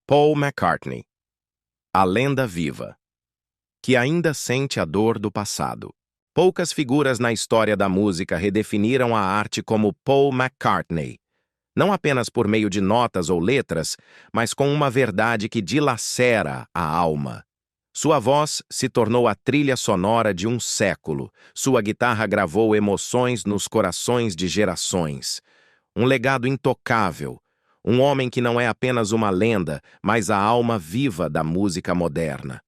Paul McCartney, a lenda viva, que ainda sente a dor do passado. Poucas figuras na história da música redefiniram a arte como Paul McCartney, não apenas por meio de notas ou letras, mas com uma verdade que dilacera a alma. Sua voz se tornou a trilha sonora de um século. Sua guitarra gravou emoções nos corações de gerações. Um legado intocável. Um homem que não é apenas uma lenda, mas a alma viva da música moderna.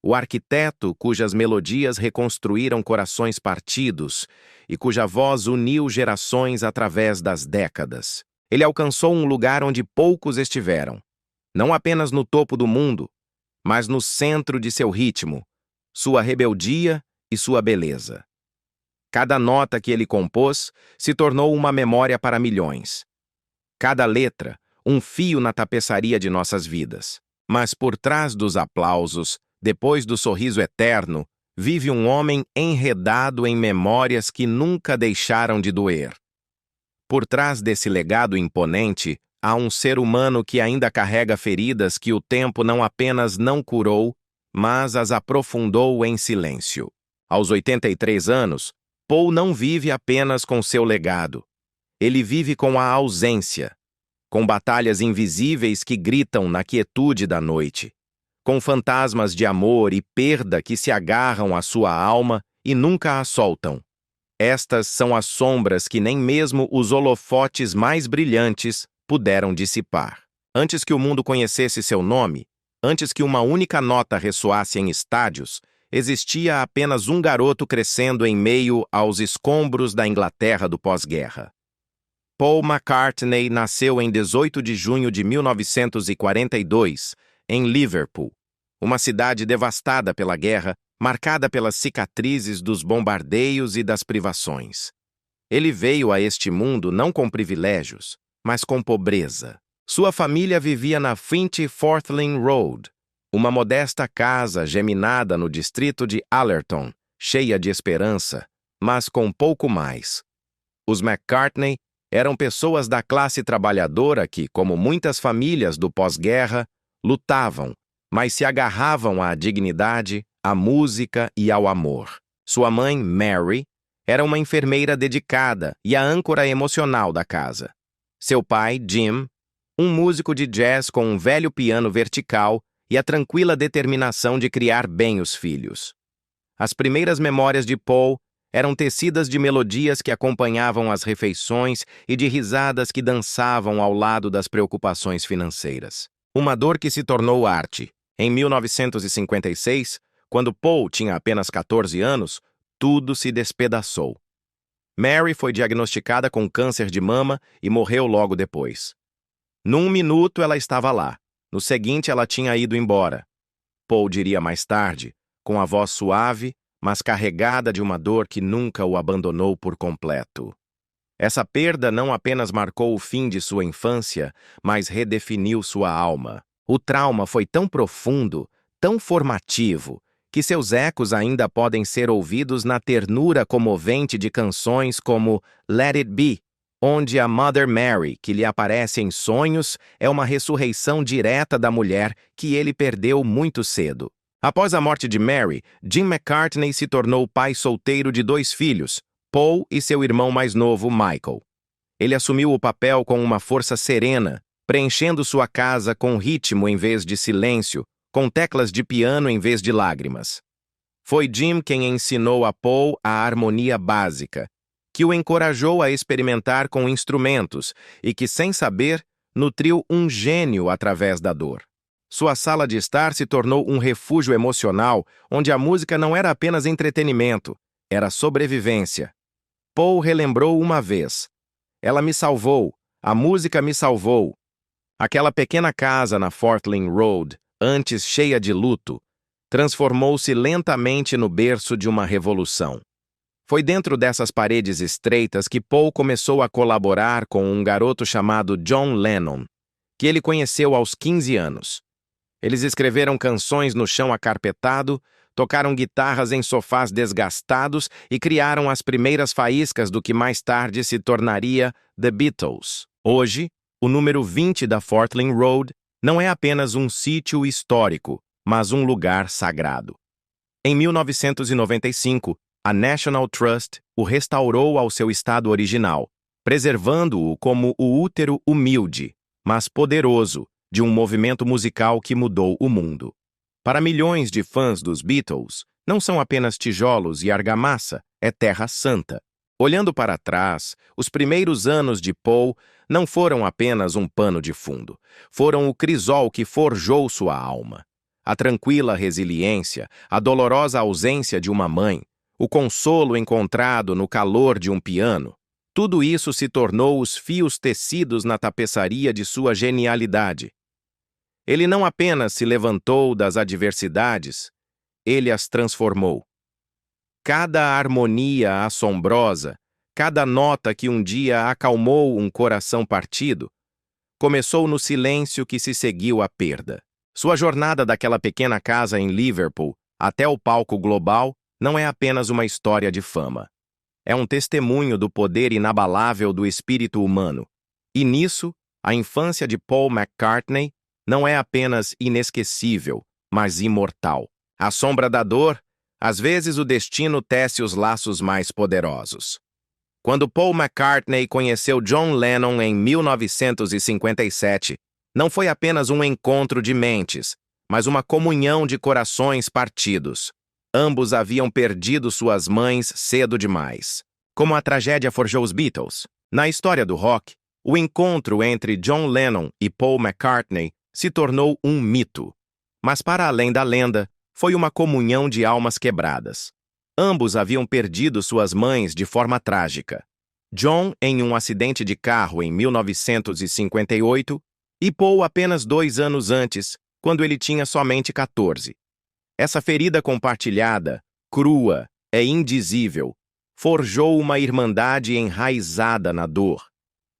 O arquiteto cujas melodias reconstruíram corações partidos e cuja voz uniu gerações através das décadas. Ele alcançou um lugar onde poucos estiveram. Não apenas no topo do mundo, mas no centro de seu ritmo, sua rebeldia e sua beleza. Cada nota que ele compôs se tornou uma memória para milhões. Cada letra, um fio na tapeçaria de nossas vidas. Mas por trás dos aplausos, depois do sorriso eterno, vive um homem enredado em memórias que nunca deixaram de doer. Por trás desse legado imponente, há um ser humano que ainda carrega feridas que o tempo não apenas não curou, mas as aprofundou em silêncio. Aos 83 anos, Paul não vive apenas com seu legado. Ele vive com a ausência, com batalhas invisíveis que gritam na quietude da noite, com fantasmas de amor e perda que se agarram à sua alma e nunca a soltam. Estas são as sombras que nem mesmo os holofotes mais brilhantes puderam dissipar. Antes que o mundo conhecesse seu nome, antes que uma única nota ressoasse em estádios, existia apenas um garoto crescendo em meio aos escombros da Inglaterra do pós-guerra. Paul McCartney nasceu em 18 de junho de 1942, em Liverpool, uma cidade devastada pela guerra, marcada pelas cicatrizes dos bombardeios e das privações. Ele veio a este mundo não com privilégios, mas com pobreza. Sua família vivia na 20 Forthlin Road, uma modesta casa geminada no distrito de Allerton, cheia de esperança, mas com pouco mais. Os McCartney eram pessoas da classe trabalhadora que, como muitas famílias do pós-guerra, lutavam, mas se agarravam à dignidade, à música e ao amor. Sua mãe, Mary, era uma enfermeira dedicada e a âncora emocional da casa. Seu pai, Jim, um músico de jazz com um velho piano vertical e a tranquila determinação de criar bem os filhos. As primeiras memórias de Paul eram tecidas de melodias que acompanhavam as refeições e de risadas que dançavam ao lado das preocupações financeiras. Uma dor que se tornou arte. Em 1956, quando Paul tinha apenas 14 anos, tudo se despedaçou. Mary foi diagnosticada com câncer de mama e morreu logo depois. Num minuto ela estava lá. No seguinte ela tinha ido embora. Paul diria mais tarde, com a voz suave, mas carregada de uma dor que nunca o abandonou por completo. Essa perda não apenas marcou o fim de sua infância, mas redefiniu sua alma. O trauma foi tão profundo, tão formativo, que seus ecos ainda podem ser ouvidos na ternura comovente de canções como Let It Be, onde a Mother Mary, que lhe aparece em sonhos, é uma ressurreição direta da mulher que ele perdeu muito cedo. Após a morte de Mary, Jim McCartney se tornou pai solteiro de 2 filhos, Paul e seu irmão mais novo, Michael. Ele assumiu o papel com uma força serena, preenchendo sua casa com ritmo em vez de silêncio, com teclas de piano em vez de lágrimas. Foi Jim quem ensinou a Paul a harmonia básica, que o encorajou a experimentar com instrumentos e que, sem saber, nutriu um gênio através da dor. Sua sala de estar se tornou um refúgio emocional onde a música não era apenas entretenimento, era sobrevivência. Paul relembrou uma vez: "Ela me salvou, a música me salvou." Aquela pequena casa na Forthlin Road, antes cheia de luto, transformou-se lentamente no berço de uma revolução. Foi dentro dessas paredes estreitas que Paul começou a colaborar com um garoto chamado John Lennon, que ele conheceu aos 15 anos. Eles escreveram canções no chão acarpetado, tocaram guitarras em sofás desgastados e criaram as primeiras faíscas do que mais tarde se tornaria The Beatles. Hoje, o número 20 da Forthlin Road não é apenas um sítio histórico, mas um lugar sagrado. Em 1995, a National Trust o restaurou ao seu estado original, preservando-o como o útero humilde, mas poderoso, de um movimento musical que mudou o mundo. Para milhões de fãs dos Beatles, não são apenas tijolos e argamassa, é terra santa. Olhando para trás, os primeiros anos de Paul não foram apenas um pano de fundo, foram o crisol que forjou sua alma. A tranquila resiliência, a dolorosa ausência de uma mãe, o consolo encontrado no calor de um piano, tudo isso se tornou os fios tecidos na tapeçaria de sua genialidade. Ele não apenas se levantou das adversidades, ele as transformou. Cada harmonia assombrosa, cada nota que um dia acalmou um coração partido, começou no silêncio que se seguiu à perda. Sua jornada daquela pequena casa em Liverpool até o palco global não é apenas uma história de fama. É um testemunho do poder inabalável do espírito humano. E nisso, a infância de Paul McCartney não é apenas inesquecível, mas imortal. À sombra da dor, às vezes o destino tece os laços mais poderosos. Quando Paul McCartney conheceu John Lennon em 1957, não foi apenas um encontro de mentes, mas uma comunhão de corações partidos. Ambos haviam perdido suas mães cedo demais. Como a tragédia forjou os Beatles, na história do rock, o encontro entre John Lennon e Paul McCartney se tornou um mito. Mas para além da lenda, foi uma comunhão de almas quebradas. Ambos haviam perdido suas mães de forma trágica. John em um acidente de carro em 1958 e Paul apenas 2 anos antes, quando ele tinha somente 14. Essa ferida compartilhada, crua, é indizível, forjou uma irmandade enraizada na dor,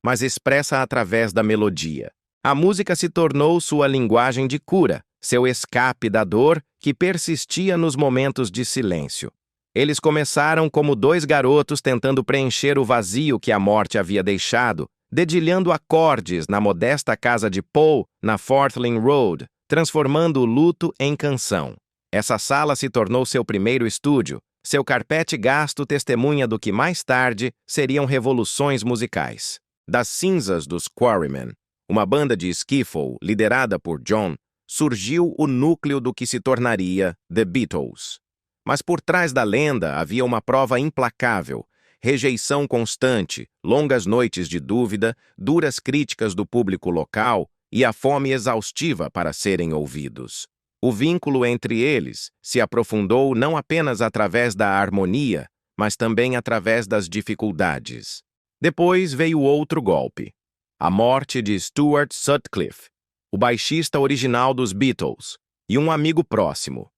mas expressa através da melodia. A música se tornou sua linguagem de cura, seu escape da dor que persistia nos momentos de silêncio. Eles começaram como 2 garotos tentando preencher o vazio que a morte havia deixado, dedilhando acordes na modesta casa de Paul, na Forthlin Road, transformando o luto em canção. Essa sala se tornou seu primeiro estúdio, seu carpete gasto testemunha do que mais tarde seriam revoluções musicais. Das cinzas dos Quarrymen, uma banda de skiffle liderada por John, surgiu o núcleo do que se tornaria The Beatles. Mas por trás da lenda havia uma prova implacável, rejeição constante, longas noites de dúvida, duras críticas do público local e a fome exaustiva para serem ouvidos. O vínculo entre eles se aprofundou não apenas através da harmonia, mas também através das dificuldades. Depois veio outro golpe. A morte de Stuart Sutcliffe, o baixista original dos Beatles, e um amigo próximo.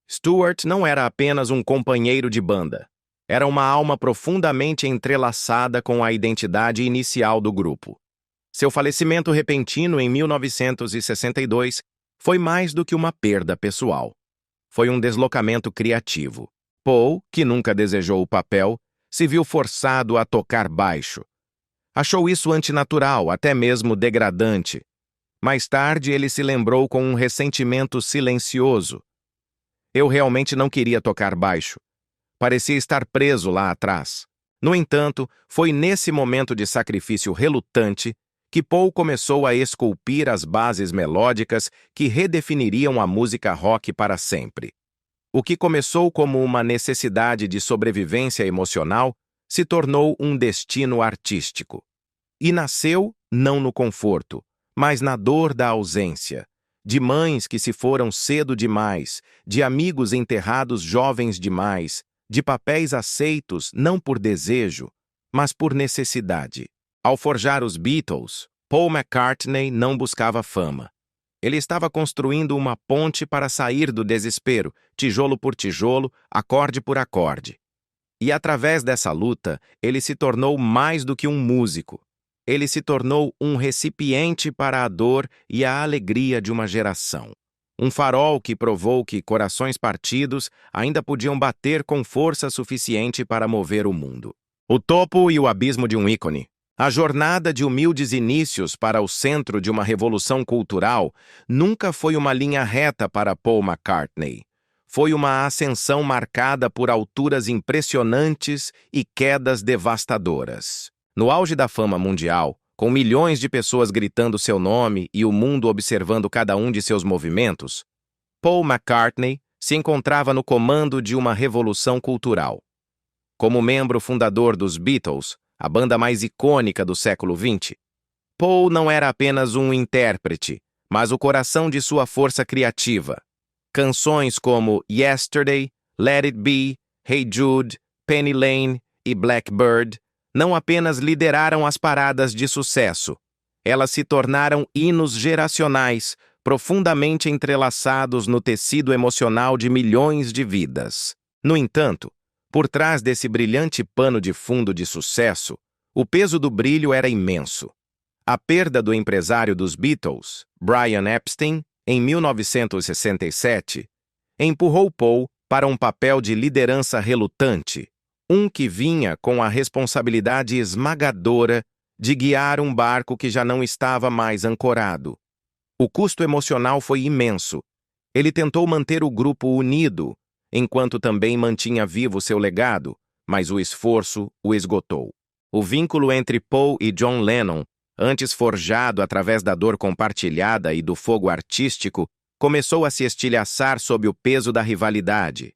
Stuart não era apenas um companheiro de banda. Era uma alma profundamente entrelaçada com a identidade inicial do grupo. Seu falecimento repentino em 1962 foi mais do que uma perda pessoal. Foi um deslocamento criativo. Paul, que nunca desejou o papel, se viu forçado a tocar baixo. Achou isso antinatural, até mesmo degradante. Mais tarde, ele se lembrou com um ressentimento silencioso. Eu realmente não queria tocar baixo. Parecia estar preso lá atrás. No entanto, foi nesse momento de sacrifício relutante que Paul começou a esculpir as bases melódicas que redefiniriam a música rock para sempre. O que começou como uma necessidade de sobrevivência emocional se tornou um destino artístico. E nasceu não no conforto, mas na dor da ausência, de mães que se foram cedo demais, de amigos enterrados jovens demais, de papéis aceitos não por desejo, mas por necessidade. Ao forjar os Beatles, Paul McCartney não buscava fama. Ele estava construindo uma ponte para sair do desespero, tijolo por tijolo, acorde por acorde. E através dessa luta, ele se tornou mais do que um músico. Ele se tornou um recipiente para a dor e a alegria de uma geração. Um farol que provou que corações partidos ainda podiam bater com força suficiente para mover o mundo. O topo e o abismo de um ícone. A jornada de humildes inícios para o centro de uma revolução cultural nunca foi uma linha reta para Paul McCartney. Foi uma ascensão marcada por alturas impressionantes e quedas devastadoras. No auge da fama mundial, com milhões de pessoas gritando seu nome e o mundo observando cada um de seus movimentos, Paul McCartney se encontrava no comando de uma revolução cultural. Como membro fundador dos Beatles, a banda mais icônica do século XX, Paul não era apenas um intérprete, mas o coração de sua força criativa. Canções como Yesterday, Let It Be, Hey Jude, Penny Lane e Blackbird não apenas lideraram as paradas de sucesso, elas se tornaram hinos geracionais, profundamente entrelaçados no tecido emocional de milhões de vidas. No entanto, por trás desse brilhante pano de fundo de sucesso, o peso do brilho era imenso. A perda do empresário dos Beatles, Brian Epstein, em 1967, empurrou Paul para um papel de liderança relutante, um que vinha com a responsabilidade esmagadora de guiar um barco que já não estava mais ancorado. O custo emocional foi imenso. Ele tentou manter o grupo unido, enquanto também mantinha vivo seu legado, mas o esforço o esgotou. O vínculo entre Paul e John Lennon, antes forjado através da dor compartilhada e do fogo artístico, começou a se estilhaçar sob o peso da rivalidade.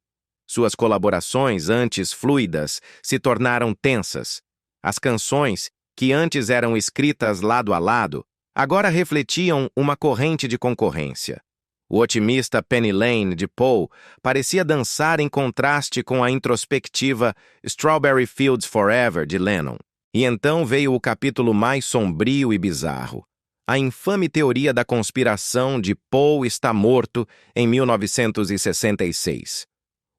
Suas colaborações, antes fluidas, se tornaram tensas. As canções, que antes eram escritas lado a lado, agora refletiam uma corrente de concorrência. O otimista Penny Lane de Paul parecia dançar em contraste com a introspectiva Strawberry Fields Forever de Lennon. E então veio o capítulo mais sombrio e bizarro. A infame teoria da conspiração de Paul está morto em 1966.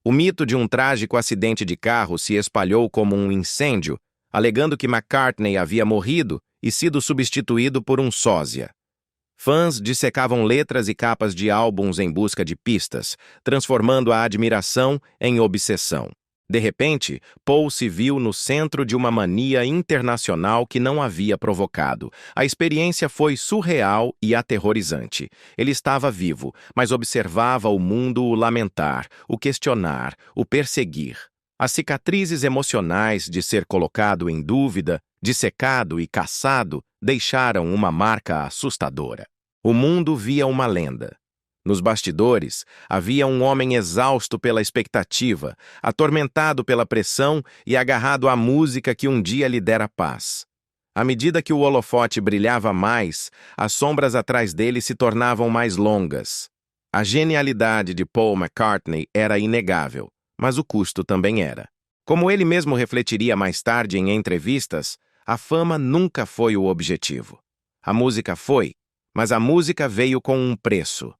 O mito de um trágico acidente de carro se espalhou como um incêndio, alegando que McCartney havia morrido e sido substituído por um sósia. Fãs dissecavam letras e capas de álbuns em busca de pistas, transformando a admiração em obsessão. De repente, Paul se viu no centro de uma mania internacional que não havia provocado. A experiência foi surreal e aterrorizante. Ele estava vivo, mas observava o mundo o lamentar, o questionar, o perseguir. As cicatrizes emocionais de ser colocado em dúvida, dissecado e caçado deixaram uma marca assustadora. O mundo via uma lenda. Nos bastidores, havia um homem exausto pela expectativa, atormentado pela pressão e agarrado à música que um dia lhe dera paz. À medida que o holofote brilhava mais, as sombras atrás dele se tornavam mais longas. A genialidade de Paul McCartney era inegável, mas o custo também era. Como ele mesmo refletiria mais tarde em entrevistas, a fama nunca foi o objetivo. A música foi, mas a música veio com um preço.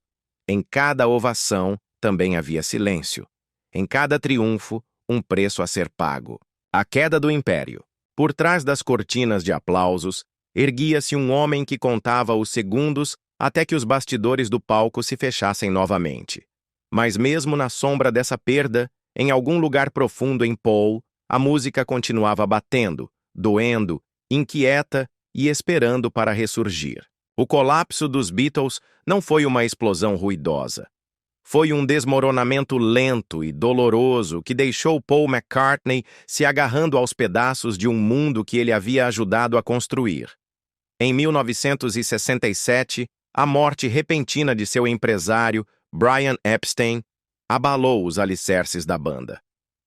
Em cada ovação também havia silêncio. Em cada triunfo, um preço a ser pago. A queda do império. Por trás das cortinas de aplausos, erguia-se um homem que contava os segundos até que os bastidores do palco se fechassem novamente. Mas mesmo na sombra dessa perda, em algum lugar profundo em Paul, a música continuava batendo, doendo, inquieta e esperando para ressurgir. O colapso dos Beatles não foi uma explosão ruidosa. Foi um desmoronamento lento e doloroso que deixou Paul McCartney se agarrando aos pedaços de um mundo que ele havia ajudado a construir. Em 1967, a morte repentina de seu empresário, Brian Epstein, abalou os alicerces da banda.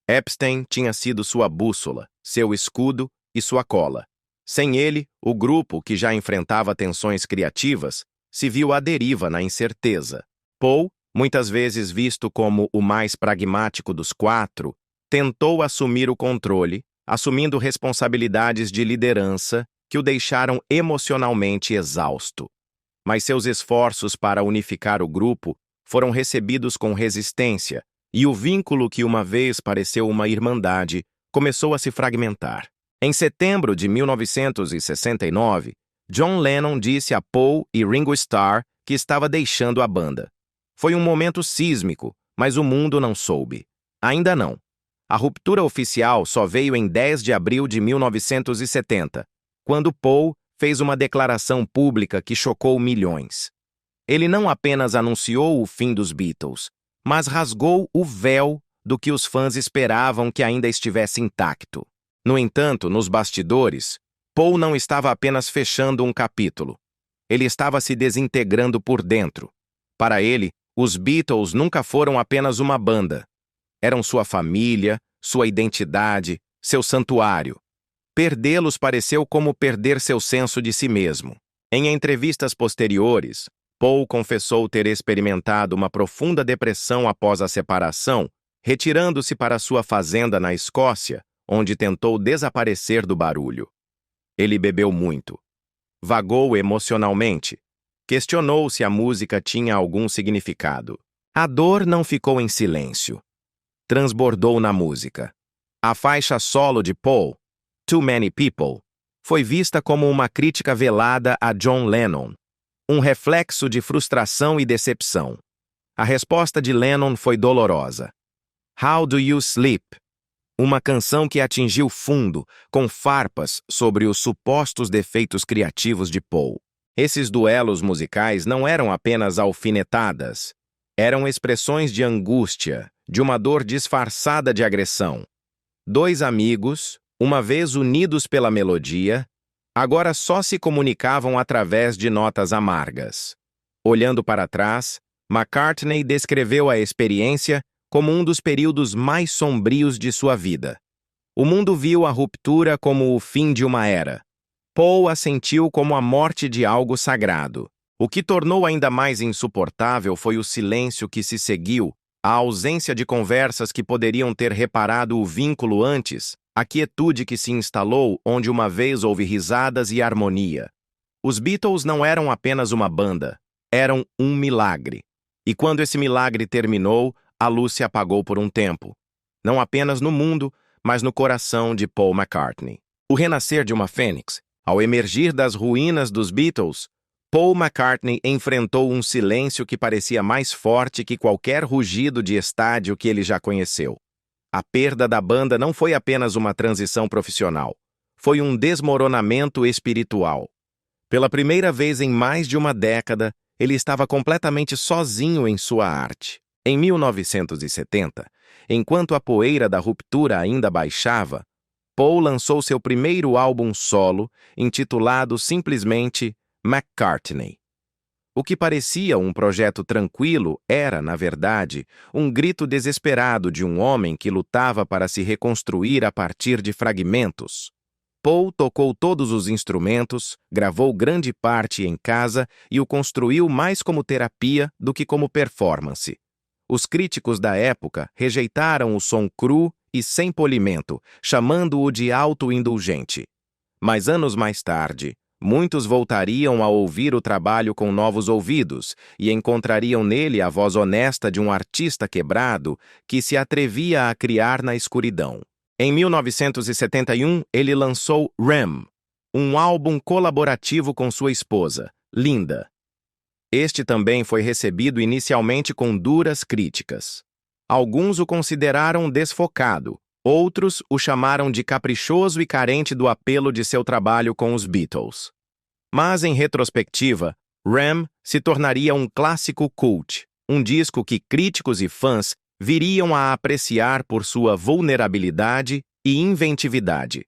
Epstein tinha sido sua bússola, seu escudo e sua cola. Sem ele, o grupo, que já enfrentava tensões criativas, se viu à deriva na incerteza. Paul, muitas vezes visto como o mais pragmático dos quatro, tentou assumir o controle, assumindo responsabilidades de liderança que o deixaram emocionalmente exausto. Mas seus esforços para unificar o grupo foram recebidos com resistência, e o vínculo que uma vez pareceu uma irmandade começou a se fragmentar. Em setembro de 1969, John Lennon disse a Paul e Ringo Starr que estava deixando a banda. Foi um momento sísmico, mas o mundo não soube. Ainda não. A ruptura oficial só veio em 10 de abril de 1970, quando Paul fez uma declaração pública que chocou milhões. Ele não apenas anunciou o fim dos Beatles, mas rasgou o véu do que os fãs esperavam que ainda estivesse intacto. No entanto, nos bastidores, Paul não estava apenas fechando um capítulo. Ele estava se desintegrando por dentro. Para ele, os Beatles nunca foram apenas uma banda. Eram sua família, sua identidade, seu santuário. Perdê-los pareceu como perder seu senso de si mesmo. Em entrevistas posteriores, Paul confessou ter experimentado uma profunda depressão após a separação, retirando-se para sua fazenda na Escócia, onde tentou desaparecer do barulho. Ele bebeu muito. Vagou emocionalmente. Questionou se a música tinha algum significado. A dor não ficou em silêncio. Transbordou na música. A faixa solo de Paul, Too Many People, foi vista como uma crítica velada a John Lennon, um reflexo de frustração e decepção. A resposta de Lennon foi dolorosa. How Do You Sleep? Uma canção que atingiu fundo, com farpas sobre os supostos defeitos criativos de Paul. Esses duelos musicais não eram apenas alfinetadas. Eram expressões de angústia, de uma dor disfarçada de agressão. Dois amigos, uma vez unidos pela melodia, agora só se comunicavam através de notas amargas. Olhando para trás, McCartney descreveu a experiência como um dos períodos mais sombrios de sua vida. O mundo viu a ruptura como o fim de uma era. Paul a sentiu como a morte de algo sagrado. O que tornou ainda mais insuportável foi o silêncio que se seguiu, a ausência de conversas que poderiam ter reparado o vínculo antes, a quietude que se instalou onde uma vez houve risadas e harmonia. Os Beatles não eram apenas uma banda, eram um milagre. E quando esse milagre terminou, a luz se apagou por um tempo. Não apenas no mundo, mas no coração de Paul McCartney. O renascer de uma fênix, ao emergir das ruínas dos Beatles, Paul McCartney enfrentou um silêncio que parecia mais forte que qualquer rugido de estádio que ele já conheceu. A perda da banda não foi apenas uma transição profissional. Foi um desmoronamento espiritual. Pela primeira vez em mais de uma década, ele estava completamente sozinho em sua arte. Em 1970, enquanto a poeira da ruptura ainda baixava, Paul lançou seu primeiro álbum solo, intitulado simplesmente McCartney. O que parecia um projeto tranquilo era, na verdade, um grito desesperado de um homem que lutava para se reconstruir a partir de fragmentos. Paul tocou todos os instrumentos, gravou grande parte em casa e o construiu mais como terapia do que como performance. Os críticos da época rejeitaram o som cru e sem polimento, chamando-o de auto-indulgente. Mas anos mais tarde, muitos voltariam a ouvir o trabalho com novos ouvidos e encontrariam nele a voz honesta de um artista quebrado que se atrevia a criar na escuridão. Em 1971, ele lançou Rem, um álbum colaborativo com sua esposa, Linda. Este também foi recebido inicialmente com duras críticas. Alguns o consideraram desfocado, outros o chamaram de caprichoso e carente do apelo de seu trabalho com os Beatles. Mas, em retrospectiva, Rem se tornaria um clássico cult, um disco que críticos e fãs viriam a apreciar por sua vulnerabilidade e inventividade.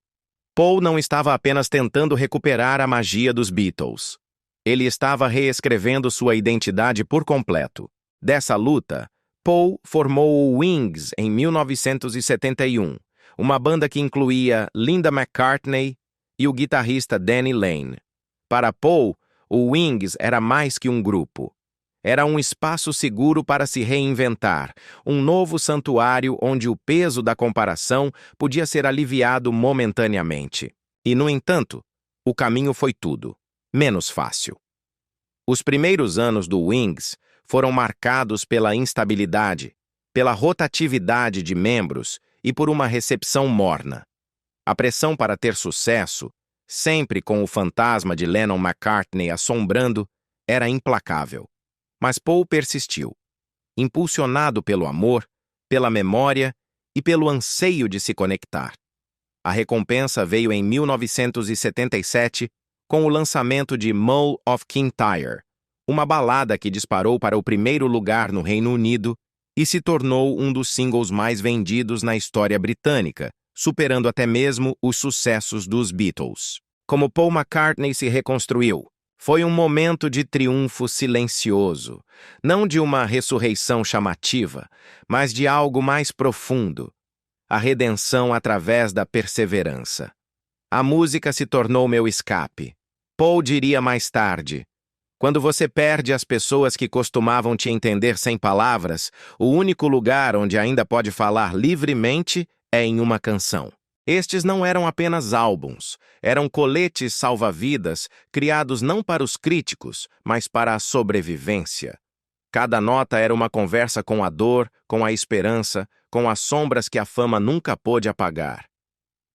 Paul não estava apenas tentando recuperar a magia dos Beatles. Ele estava reescrevendo sua identidade por completo. Dessa luta, Paul formou o Wings em 1971, uma banda que incluía Linda McCartney e o guitarrista Danny Lane. Para Paul, o Wings era mais que um grupo. Era um espaço seguro para se reinventar, um novo santuário onde o peso da comparação podia ser aliviado momentaneamente. E, no entanto, o caminho foi tudo menos fácil. Os primeiros anos do Wings foram marcados pela instabilidade, pela rotatividade de membros e por uma recepção morna. A pressão para ter sucesso, sempre com o fantasma de Lennon-McCartney assombrando, era implacável. Mas Paul persistiu, impulsionado pelo amor, pela memória e pelo anseio de se conectar. A recompensa veio em 1977 com o lançamento de Mole of Kintyre, uma balada que disparou para o primeiro lugar no Reino Unido e se tornou um dos singles mais vendidos na história britânica, superando até mesmo os sucessos dos Beatles. Como Paul McCartney se reconstruiu, foi um momento de triunfo silencioso, não de uma ressurreição chamativa, mas de algo mais profundo, a redenção através da perseverança. A música se tornou meu escape. Paul diria mais tarde: quando você perde as pessoas que costumavam te entender sem palavras, o único lugar onde ainda pode falar livremente é em uma canção. Estes não eram apenas álbuns, eram coletes salva-vidas criados não para os críticos, mas para a sobrevivência. Cada nota era uma conversa com a dor, com a esperança, com as sombras que a fama nunca pôde apagar.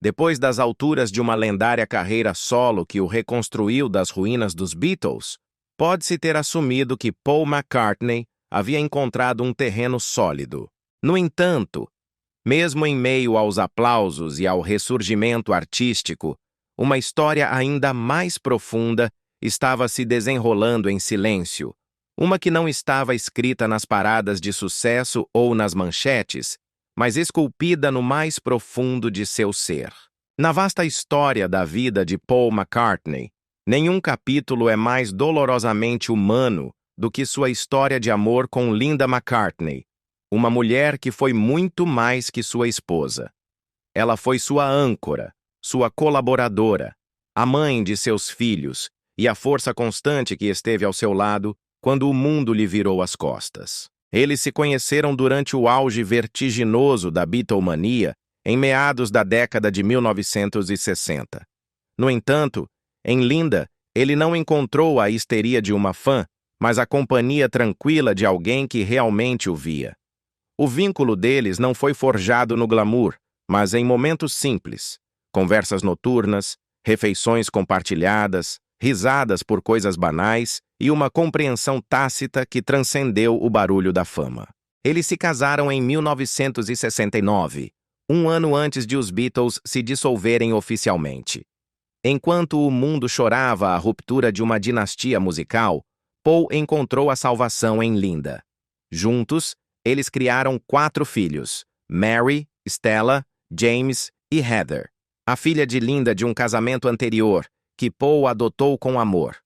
Depois das alturas de uma lendária carreira solo que o reconstruiu das ruínas dos Beatles, pode-se ter assumido que Paul McCartney havia encontrado um terreno sólido. No entanto, mesmo em meio aos aplausos e ao ressurgimento artístico, uma história ainda mais profunda estava se desenrolando em silêncio, uma que não estava escrita nas paradas de sucesso ou nas manchetes, mas esculpida no mais profundo de seu ser. Na vasta história da vida de Paul McCartney, nenhum capítulo é mais dolorosamente humano do que sua história de amor com Linda McCartney, uma mulher que foi muito mais que sua esposa. Ela foi sua âncora, sua colaboradora, a mãe de seus filhos e a força constante que esteve ao seu lado quando o mundo lhe virou as costas. Eles se conheceram durante o auge vertiginoso da Beatlemania em meados da década de 1960. No entanto, em Linda, ele não encontrou a histeria de uma fã, mas a companhia tranquila de alguém que realmente o via. O vínculo deles não foi forjado no glamour, mas em momentos simples, conversas noturnas, refeições compartilhadas, risadas por coisas banais e uma compreensão tácita que transcendeu o barulho da fama. Eles se casaram em 1969, um ano antes de os Beatles se dissolverem oficialmente. Enquanto o mundo chorava a ruptura de uma dinastia musical, Paul encontrou a salvação em Linda. Juntos, eles criaram 4 filhos: Mary, Stella, James e Heather, a filha de Linda de um casamento anterior, que Paul adotou com amor.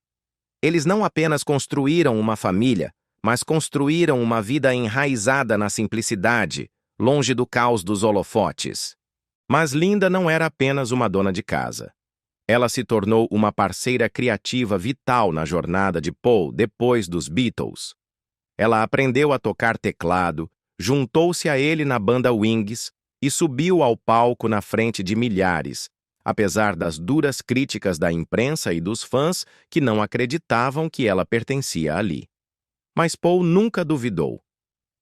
Eles não apenas construíram uma família, mas construíram uma vida enraizada na simplicidade, longe do caos dos holofotes. Mas Linda não era apenas uma dona de casa. Ela se tornou uma parceira criativa vital na jornada de Paul depois dos Beatles. Ela aprendeu a tocar teclado, juntou-se a ele na banda Wings e subiu ao palco na frente de milhares, apesar das duras críticas da imprensa e dos fãs que não acreditavam que ela pertencia ali. Mas Paul nunca duvidou.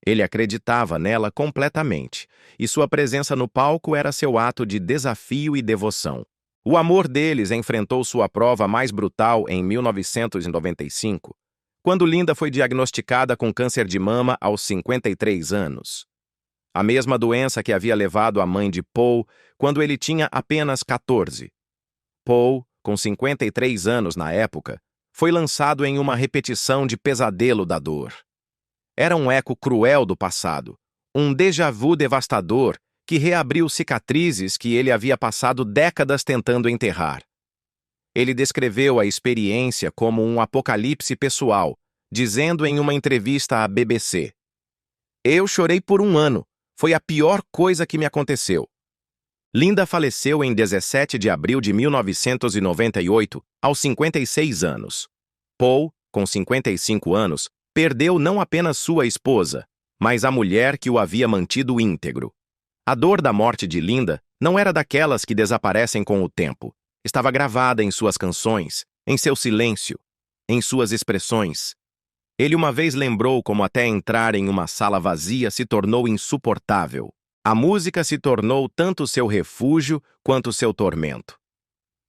Ele acreditava nela completamente, e sua presença no palco era seu ato de desafio e devoção. O amor deles enfrentou sua prova mais brutal em 1995, quando Linda foi diagnosticada com câncer de mama aos 53 anos. A mesma doença que havia levado a mãe de Paul quando ele tinha apenas 14. Paul, com 53 anos na época, foi lançado em uma repetição de pesadelo da dor. Era um eco cruel do passado, um déjà-vu devastador que reabriu cicatrizes que ele havia passado décadas tentando enterrar. Ele descreveu a experiência como um apocalipse pessoal, dizendo em uma entrevista à BBC: "Eu chorei por um ano. Foi a pior coisa que me aconteceu." Linda faleceu em 17 de abril de 1998, aos 56 anos. Paul, com 55 anos, perdeu não apenas sua esposa, mas a mulher que o havia mantido íntegro. A dor da morte de Linda não era daquelas que desaparecem com o tempo. Estava gravada em suas canções, em seu silêncio, em suas expressões. Ele uma vez lembrou como até entrar em uma sala vazia se tornou insuportável. A música se tornou tanto seu refúgio quanto seu tormento.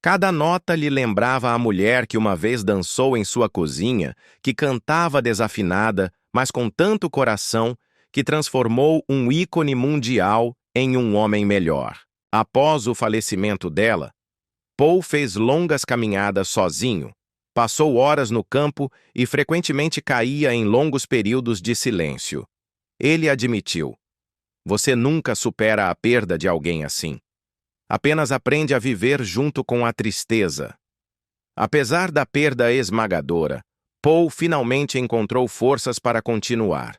Cada nota lhe lembrava a mulher que uma vez dançou em sua cozinha, que cantava desafinada, mas com tanto coração, que transformou um ícone mundial em um homem melhor. Após o falecimento dela, Paul fez longas caminhadas sozinho, passou horas no campo e frequentemente caía em longos períodos de silêncio. Ele admitiu: "Você nunca supera a perda de alguém assim. Apenas aprende a viver junto com a tristeza." Apesar da perda esmagadora, Paul finalmente encontrou forças para continuar.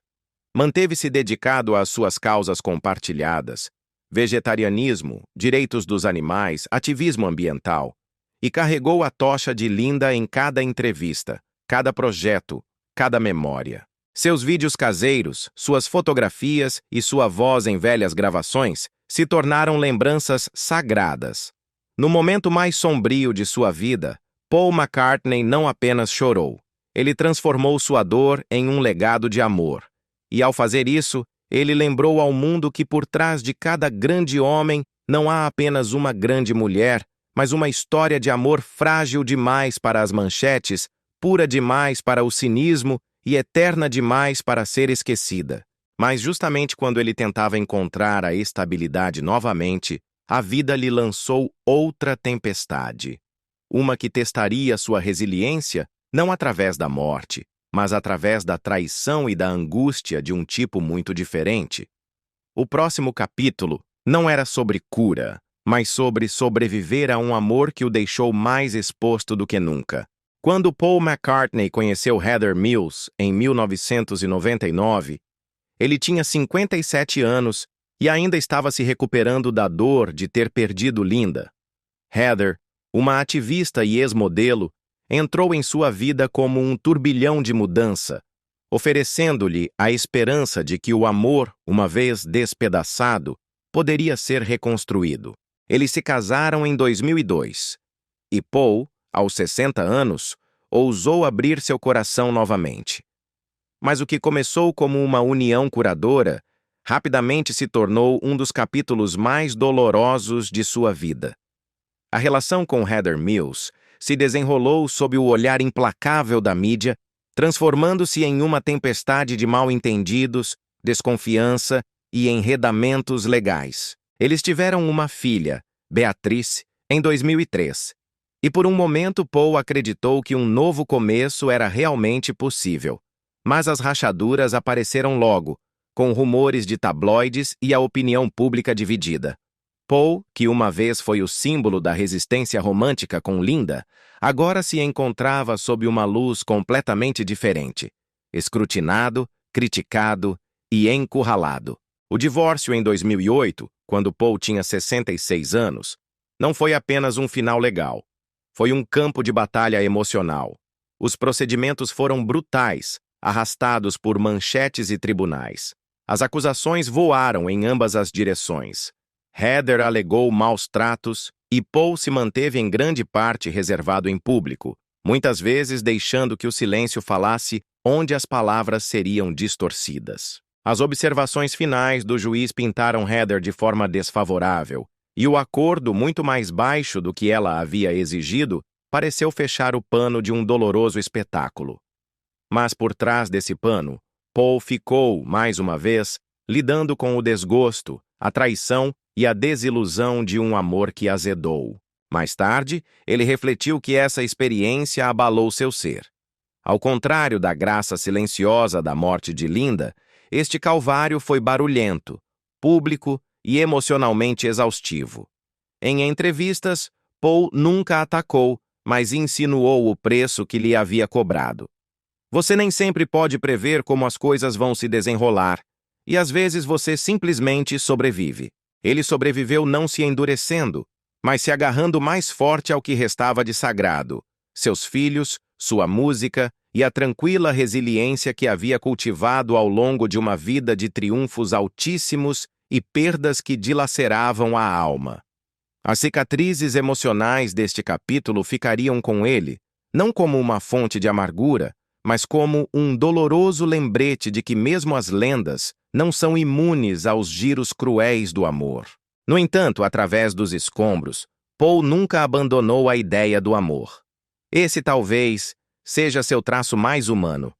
Manteve-se dedicado às suas causas compartilhadas: vegetarianismo, direitos dos animais, ativismo ambiental, e carregou a tocha de Linda em cada entrevista, cada projeto, cada memória. Seus vídeos caseiros, suas fotografias e sua voz em velhas gravações se tornaram lembranças sagradas. No momento mais sombrio de sua vida, Paul McCartney não apenas chorou, ele transformou sua dor em um legado de amor. E ao fazer isso, ele lembrou ao mundo que por trás de cada grande homem não há apenas uma grande mulher, mas uma história de amor frágil demais para as manchetes, pura demais para o cinismo e eterna demais para ser esquecida. Mas justamente quando ele tentava encontrar a estabilidade novamente, a vida lhe lançou outra tempestade. Uma que testaria sua resiliência não através da morte, mas através da traição e da angústia de um tipo muito diferente. O próximo capítulo não era sobre cura, mas sobre sobreviver a um amor que o deixou mais exposto do que nunca. Quando Paul McCartney conheceu Heather Mills em 1999, ele tinha 57 anos e ainda estava se recuperando da dor de ter perdido Linda. Heather, uma ativista e ex-modelo, entrou em sua vida como um turbilhão de mudança, oferecendo-lhe a esperança de que o amor, uma vez despedaçado, poderia ser reconstruído. Eles se casaram em 2002, e Paul, aos 60 anos, ousou abrir seu coração novamente. Mas o que começou como uma união curadora, rapidamente se tornou um dos capítulos mais dolorosos de sua vida. A relação com Heather Mills se desenrolou sob o olhar implacável da mídia, transformando-se em uma tempestade de mal-entendidos, desconfiança e enredamentos legais. Eles tiveram uma filha, Beatrice, em 2003, e por um momento Paul acreditou que um novo começo era realmente possível. Mas as rachaduras apareceram logo, com rumores de tabloides e a opinião pública dividida. Paul, que uma vez foi o símbolo da resistência romântica com Linda, agora se encontrava sob uma luz completamente diferente, escrutinado, criticado e encurralado. O divórcio em 2008, quando Paul tinha 66 anos, não foi apenas um final legal. Foi um campo de batalha emocional. Os procedimentos foram brutais, arrastados por manchetes e tribunais. As acusações voaram em ambas as direções. Heather alegou maus tratos e Paul se manteve em grande parte reservado em público, muitas vezes deixando que o silêncio falasse onde as palavras seriam distorcidas. As observações finais do juiz pintaram Heather de forma desfavorável, e o acordo, muito mais baixo do que ela havia exigido, pareceu fechar o pano de um doloroso espetáculo. Mas por trás desse pano, Paul ficou, mais uma vez, lidando com o desgosto, a traição e a desilusão de um amor que azedou. Mais tarde, ele refletiu que essa experiência abalou seu ser. Ao contrário da graça silenciosa da morte de Linda, este calvário foi barulhento, público e emocionalmente exaustivo. Em entrevistas, Paul nunca atacou, mas insinuou o preço que lhe havia cobrado. Você nem sempre pode prever como as coisas vão se desenrolar, e às vezes você simplesmente sobrevive. Ele sobreviveu não se endurecendo, mas se agarrando mais forte ao que restava de sagrado: seus filhos, sua música e a tranquila resiliência que havia cultivado ao longo de uma vida de triunfos altíssimos e perdas que dilaceravam a alma. As cicatrizes emocionais deste capítulo ficariam com ele, não como uma fonte de amargura, mas como um doloroso lembrete de que mesmo as lendas não são imunes aos giros cruéis do amor. No entanto, através dos escombros, Paul nunca abandonou a ideia do amor. Esse talvez seja seu traço mais humano.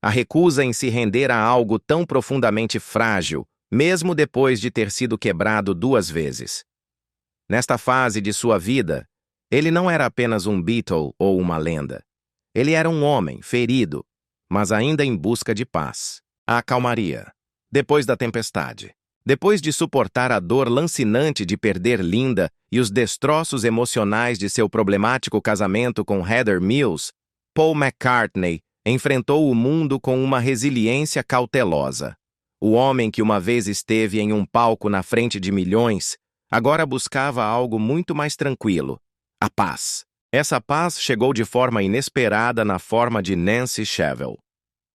A recusa em se render a algo tão profundamente frágil, mesmo depois de ter sido quebrado 2 vezes. Nesta fase de sua vida, ele não era apenas um Beatle ou uma lenda. Ele era um homem ferido, mas ainda em busca de paz. A calmaria. Depois da tempestade. Depois de suportar a dor lancinante de perder Linda e os destroços emocionais de seu problemático casamento com Heather Mills, Paul McCartney enfrentou o mundo com uma resiliência cautelosa. O homem que uma vez esteve em um palco na frente de milhões, agora buscava algo muito mais tranquilo: a paz. Essa paz chegou de forma inesperada na forma de Nancy Shevell.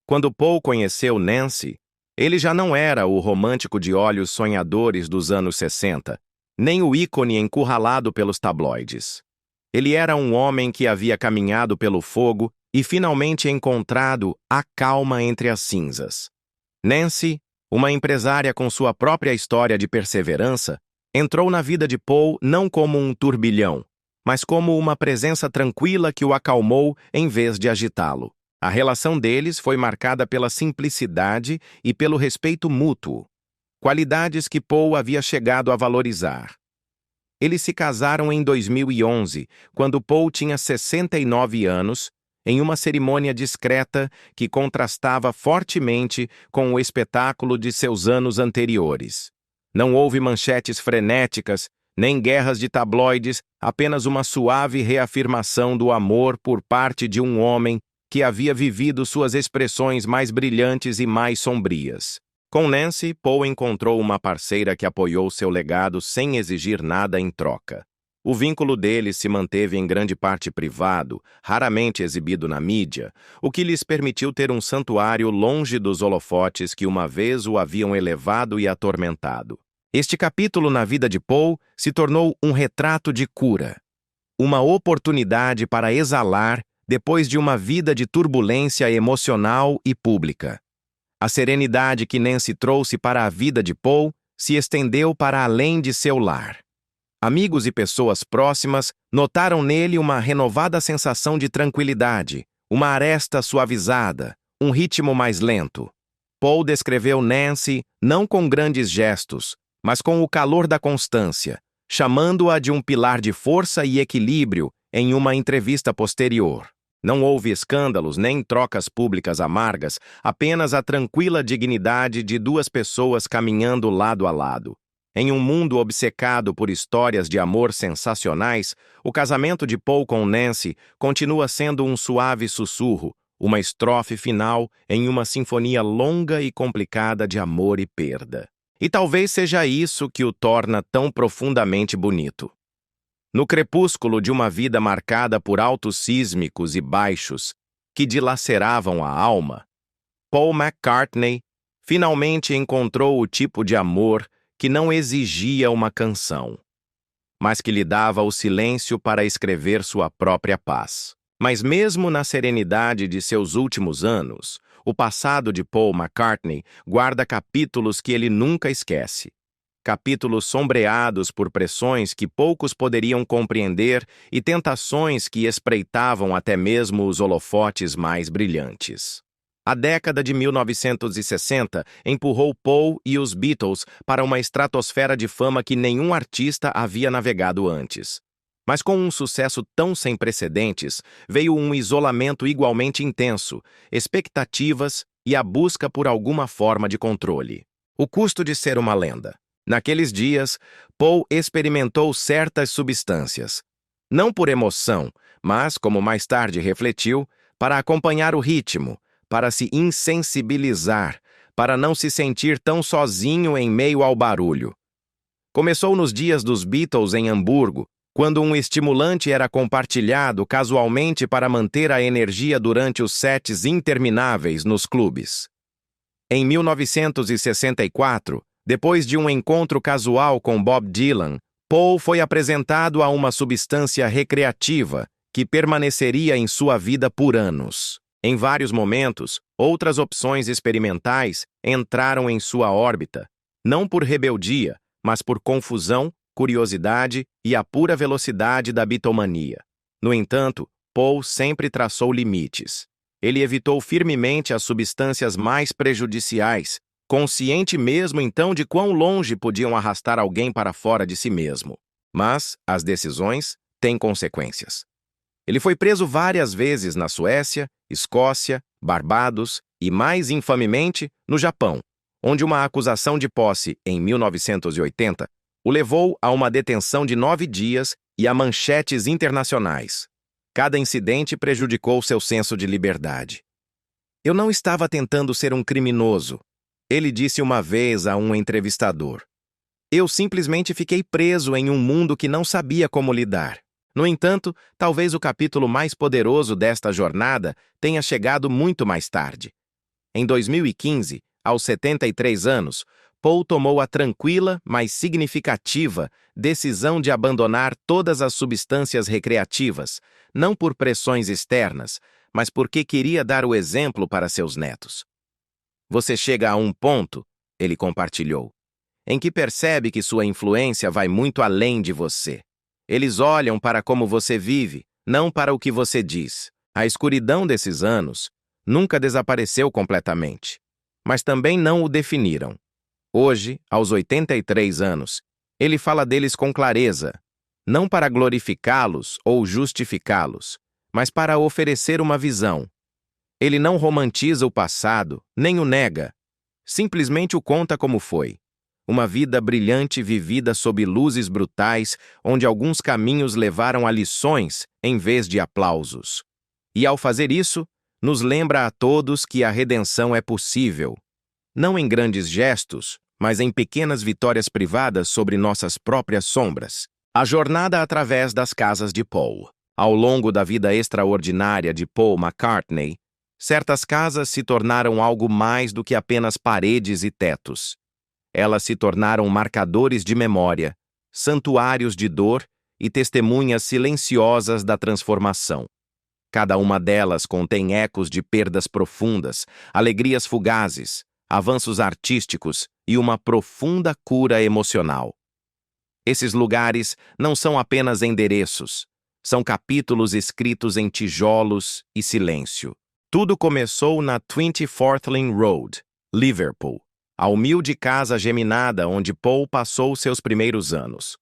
Quando Paul conheceu Nancy, ele já não era o romântico de olhos sonhadores dos anos 60, nem o ícone encurralado pelos tabloides. Ele era um homem que havia caminhado pelo fogo e finalmente encontrado a calma entre as cinzas. Nancy, uma empresária com sua própria história de perseverança, entrou na vida de Paul não como um turbilhão, mas como uma presença tranquila que o acalmou em vez de agitá-lo. A relação deles foi marcada pela simplicidade e pelo respeito mútuo, qualidades que Paul havia chegado a valorizar. Eles se casaram em 2011, quando Paul tinha 69 anos, em uma cerimônia discreta que contrastava fortemente com o espetáculo de seus anos anteriores. Não houve manchetes frenéticas, nem guerras de tabloides, apenas uma suave reafirmação do amor por parte de um homem que havia vivido suas expressões mais brilhantes e mais sombrias. Com Nancy, Paul encontrou uma parceira que apoiou seu legado sem exigir nada em troca. O vínculo deles se manteve em grande parte privado, raramente exibido na mídia, o que lhes permitiu ter um santuário longe dos holofotes que uma vez o haviam elevado e atormentado. Este capítulo na vida de Paul se tornou um retrato de cura, uma oportunidade para exalar depois de uma vida de turbulência emocional e pública. A serenidade que Nancy trouxe para a vida de Paul se estendeu para além de seu lar. Amigos e pessoas próximas notaram nele uma renovada sensação de tranquilidade, uma aresta suavizada, um ritmo mais lento. Paul descreveu Nancy não com grandes gestos, mas com o calor da constância, chamando-a de um pilar de força e equilíbrio em uma entrevista posterior. Não houve escândalos nem trocas públicas amargas, apenas a tranquila dignidade de duas pessoas caminhando lado a lado. Em um mundo obcecado por histórias de amor sensacionais, o casamento de Paul com Nancy continua sendo um suave sussurro, uma estrofe final em uma sinfonia longa e complicada de amor e perda. E talvez seja isso que o torna tão profundamente bonito. No crepúsculo de uma vida marcada por altos sísmicos e baixos que dilaceravam a alma, Paul McCartney finalmente encontrou o tipo de amor que não exigia uma canção, mas que lhe dava o silêncio para escrever sua própria paz. Mas mesmo na serenidade de seus últimos anos, o passado de Paul McCartney guarda capítulos que ele nunca esquece. Capítulos sombreados por pressões que poucos poderiam compreender e tentações que espreitavam até mesmo os holofotes mais brilhantes. A década de 1960 empurrou Paul e os Beatles para uma estratosfera de fama que nenhum artista havia navegado antes. Mas com um sucesso tão sem precedentes, veio um isolamento igualmente intenso, expectativas e a busca por alguma forma de controle. O custo de ser uma lenda. Naqueles dias, Paul experimentou certas substâncias. Não por emoção, mas, como mais tarde refletiu, para acompanhar o ritmo, para se insensibilizar, para não se sentir tão sozinho em meio ao barulho. Começou nos dias dos Beatles em Hamburgo, quando um estimulante era compartilhado casualmente para manter a energia durante os sets intermináveis nos clubes. Em 1964, depois de um encontro casual com Bob Dylan, Paul foi apresentado a uma substância recreativa que permaneceria em sua vida por anos. Em vários momentos, outras opções experimentais entraram em sua órbita, não por rebeldia, mas por confusão, curiosidade e a pura velocidade da bitomania. No entanto, Paul sempre traçou limites. Ele evitou firmemente as substâncias mais prejudiciais, consciente mesmo então de quão longe podiam arrastar alguém para fora de si mesmo. Mas as decisões têm consequências. Ele foi preso várias vezes na Suécia, Escócia, Barbados e, mais infamemente, no Japão, onde uma acusação de posse em 1980 o levou a uma detenção de 9 dias e a manchetes internacionais. Cada incidente prejudicou seu senso de liberdade. Eu não estava tentando ser um criminoso, ele disse uma vez a um entrevistador. Eu simplesmente fiquei preso em um mundo que não sabia como lidar. No entanto, talvez o capítulo mais poderoso desta jornada tenha chegado muito mais tarde. Em 2015, aos 73 anos, Paul tomou a tranquila, mas significativa, decisão de abandonar todas as substâncias recreativas, não por pressões externas, mas porque queria dar o exemplo para seus netos. Você chega a um ponto, ele compartilhou, em que percebe que sua influência vai muito além de você. Eles olham para como você vive, não para o que você diz. A escuridão desses anos nunca desapareceu completamente, mas também não o definiram. Hoje, aos 83 anos, ele fala deles com clareza, não para glorificá-los ou justificá-los, mas para oferecer uma visão. Ele não romantiza o passado, nem o nega, simplesmente o conta como foi. Uma vida brilhante vivida sob luzes brutais, onde alguns caminhos levaram a lições em vez de aplausos. E ao fazer isso, nos lembra a todos que a redenção é possível, não em grandes gestos, mas em pequenas vitórias privadas sobre nossas próprias sombras. A jornada através das casas de Paul. Ao longo da vida extraordinária de Paul McCartney, certas casas se tornaram algo mais do que apenas paredes e tetos. Elas se tornaram marcadores de memória, santuários de dor e testemunhas silenciosas da transformação. Cada uma delas contém ecos de perdas profundas, alegrias fugazes, avanços artísticos e uma profunda cura emocional. Esses lugares não são apenas endereços, são capítulos escritos em tijolos e silêncio. Tudo começou na 24th Lane Road, Liverpool, a humilde casa geminada onde Paul passou seus primeiros anos.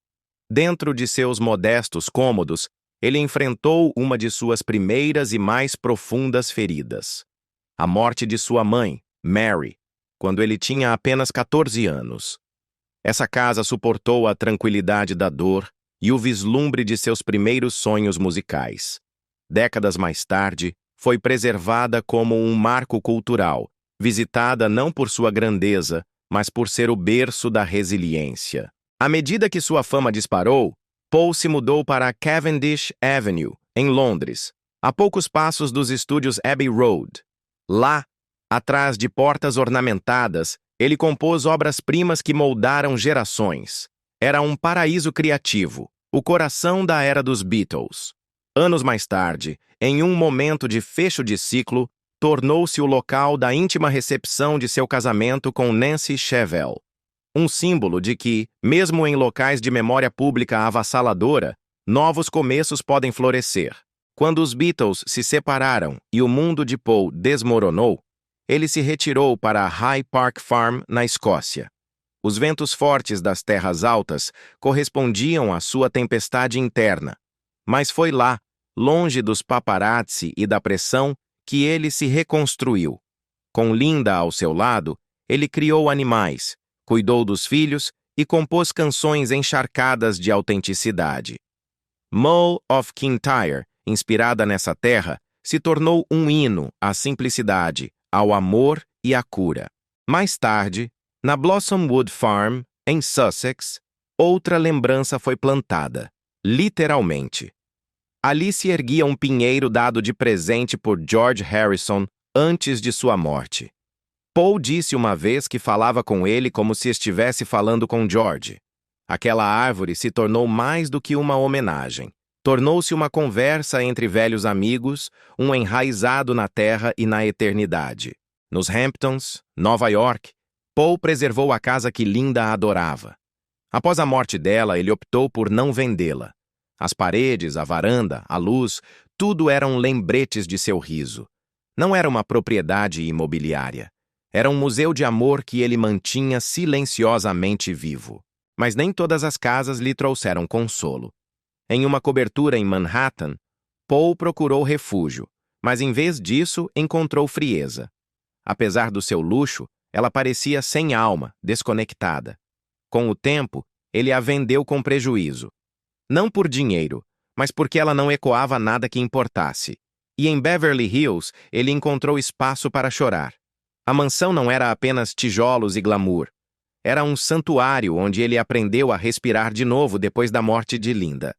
Dentro de seus modestos cômodos, ele enfrentou uma de suas primeiras e mais profundas feridas. A morte de sua mãe, Mary, quando ele tinha apenas 14 anos. Essa casa suportou a tranquilidade da dor e o vislumbre de seus primeiros sonhos musicais. Décadas mais tarde, foi preservada como um marco cultural, visitada não por sua grandeza, mas por ser o berço da resiliência. À medida que sua fama disparou, Paul se mudou para Cavendish Avenue, em Londres, a poucos passos dos estúdios Abbey Road. Lá, atrás de portas ornamentadas, ele compôs obras-primas que moldaram gerações. Era um paraíso criativo, o coração da era dos Beatles. Anos mais tarde, em um momento de fecho de ciclo, tornou-se o local da íntima recepção de seu casamento com Nancy Shevell. Um símbolo de que, mesmo em locais de memória pública avassaladora, novos começos podem florescer. Quando os Beatles se separaram e o mundo de Paul desmoronou, ele se retirou para High Park Farm, na Escócia. Os ventos fortes das terras altas correspondiam à sua tempestade interna, mas foi lá, longe dos paparazzi e da pressão, que ele se reconstruiu. Com Linda ao seu lado, ele criou animais, cuidou dos filhos e compôs canções encharcadas de autenticidade. Mull of Kintyre, inspirada nessa terra, se tornou um hino à simplicidade, ao amor e à cura. Mais tarde, na Blossomwood Farm, em Sussex, outra lembrança foi plantada, literalmente. Ali se erguia um pinheiro dado de presente por George Harrison antes de sua morte. Paul disse uma vez que falava com ele como se estivesse falando com George. Aquela árvore se tornou mais do que uma homenagem. Tornou-se uma conversa entre velhos amigos, um enraizado na terra e na eternidade. Nos Hamptons, Nova York, Paul preservou a casa que Linda adorava. Após a morte dela, ele optou por não vendê-la. As paredes, a varanda, a luz, tudo eram lembretes de seu riso. Não era uma propriedade imobiliária. Era um museu de amor que ele mantinha silenciosamente vivo. Mas nem todas as casas lhe trouxeram consolo. Em uma cobertura em Manhattan, Paul procurou refúgio, mas em vez disso encontrou frieza. Apesar do seu luxo, ela parecia sem alma, desconectada. Com o tempo, ele a vendeu com prejuízo. Não por dinheiro, mas porque ela não ecoava nada que importasse. E em Beverly Hills, ele encontrou espaço para chorar. A mansão não era apenas tijolos e glamour. Era um santuário onde ele aprendeu a respirar de novo depois da morte de Linda.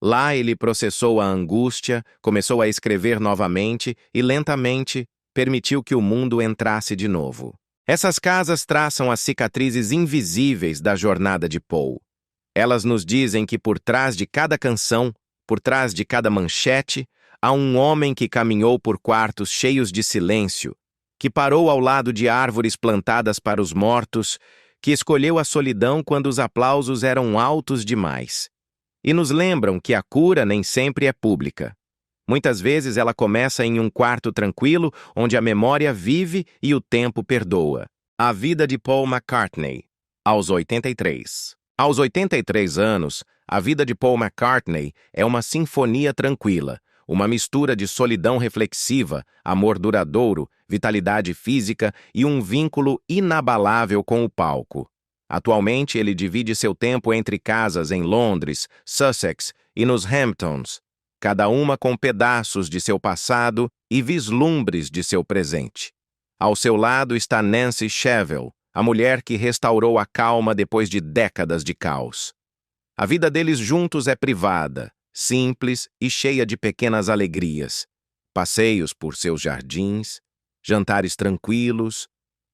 Lá ele processou a angústia, começou a escrever novamente e, lentamente, permitiu que o mundo entrasse de novo. Essas casas traçam as cicatrizes invisíveis da jornada de Paul. Elas nos dizem que por trás de cada canção, por trás de cada manchete, há um homem que caminhou por quartos cheios de silêncio, que parou ao lado de árvores plantadas para os mortos, que escolheu a solidão quando os aplausos eram altos demais. E nos lembram que a cura nem sempre é pública. Muitas vezes ela começa em um quarto tranquilo, onde a memória vive e o tempo perdoa. A vida de Paul McCartney, aos 83. Aos 83 anos, a vida de Paul McCartney é uma sinfonia tranquila, uma mistura de solidão reflexiva, amor duradouro, vitalidade física e um vínculo inabalável com o palco. Atualmente, ele divide seu tempo entre casas em Londres, Sussex e nos Hamptons, cada uma com pedaços de seu passado e vislumbres de seu presente. Ao seu lado está Nancy Shevell, a mulher que restaurou a calma depois de décadas de caos. A vida deles juntos é privada, simples e cheia de pequenas alegrias. Passeios por seus jardins, jantares tranquilos,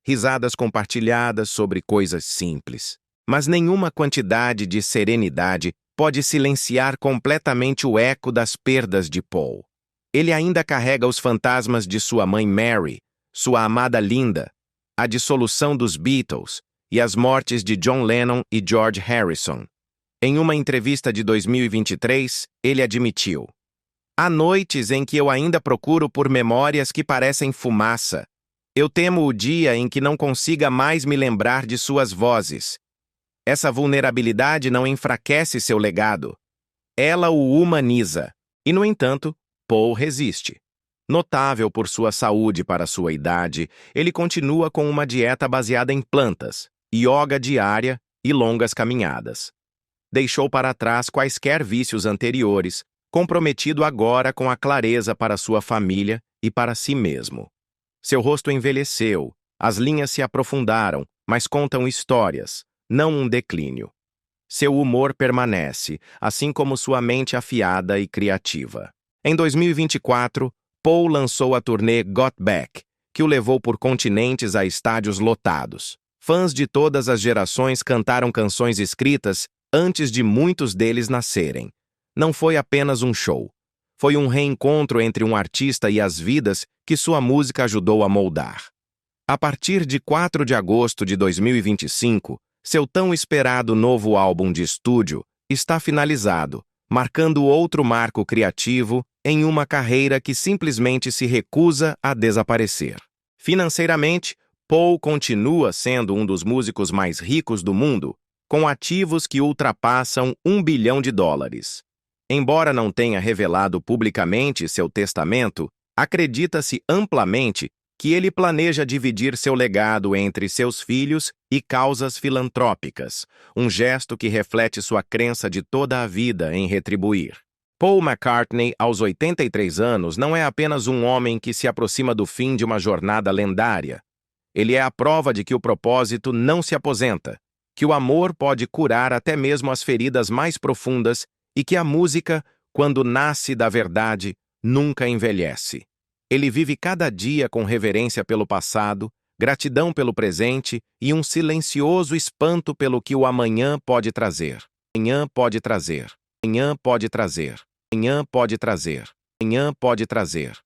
risadas compartilhadas sobre coisas simples. Mas nenhuma quantidade de serenidade pode silenciar completamente o eco das perdas de Paul. Ele ainda carrega os fantasmas de sua mãe Mary, sua amada Linda, a dissolução dos Beatles e as mortes de John Lennon e George Harrison. Em uma entrevista de 2023, ele admitiu: "Há noites em que eu ainda procuro por memórias que parecem fumaça. Eu temo o dia em que não consiga mais me lembrar de suas vozes. Essa vulnerabilidade não enfraquece seu legado. Ela o humaniza." E, no entanto, Paul resiste. Notável por sua saúde para sua idade, ele continua com uma dieta baseada em plantas, yoga diária e longas caminhadas. Deixou para trás quaisquer vícios anteriores, comprometido agora com a clareza para sua família e para si mesmo. Seu rosto envelheceu, as linhas se aprofundaram, mas contam histórias, não um declínio. Seu humor permanece, assim como sua mente afiada e criativa. Em 2024, Paul lançou a turnê Got Back, que o levou por continentes a estádios lotados. Fãs de todas as gerações cantaram canções escritas antes de muitos deles nascerem. Não foi apenas um show. Foi um reencontro entre um artista e as vidas que sua música ajudou a moldar. A partir de 4 de agosto de 2025, seu tão esperado novo álbum de estúdio está finalizado, marcando outro marco criativo em uma carreira que simplesmente se recusa a desaparecer. Financeiramente, Paul continua sendo um dos músicos mais ricos do mundo, com ativos que ultrapassam US$ 1 bilhão. Embora não tenha revelado publicamente seu testamento, acredita-se amplamente que ele planeja dividir seu legado entre seus filhos e causas filantrópicas, um gesto que reflete sua crença de toda a vida em retribuir. Paul McCartney, aos 83 anos, não é apenas um homem que se aproxima do fim de uma jornada lendária. Ele é a prova de que o propósito não se aposenta, que o amor pode curar até mesmo as feridas mais profundas e que a música, quando nasce da verdade, nunca envelhece. Ele vive cada dia com reverência pelo passado, gratidão pelo presente e um silencioso espanto pelo que o amanhã pode trazer. Amanhã pode trazer. Amanhã pode trazer. Amanhã pode trazer. Amanhã pode trazer.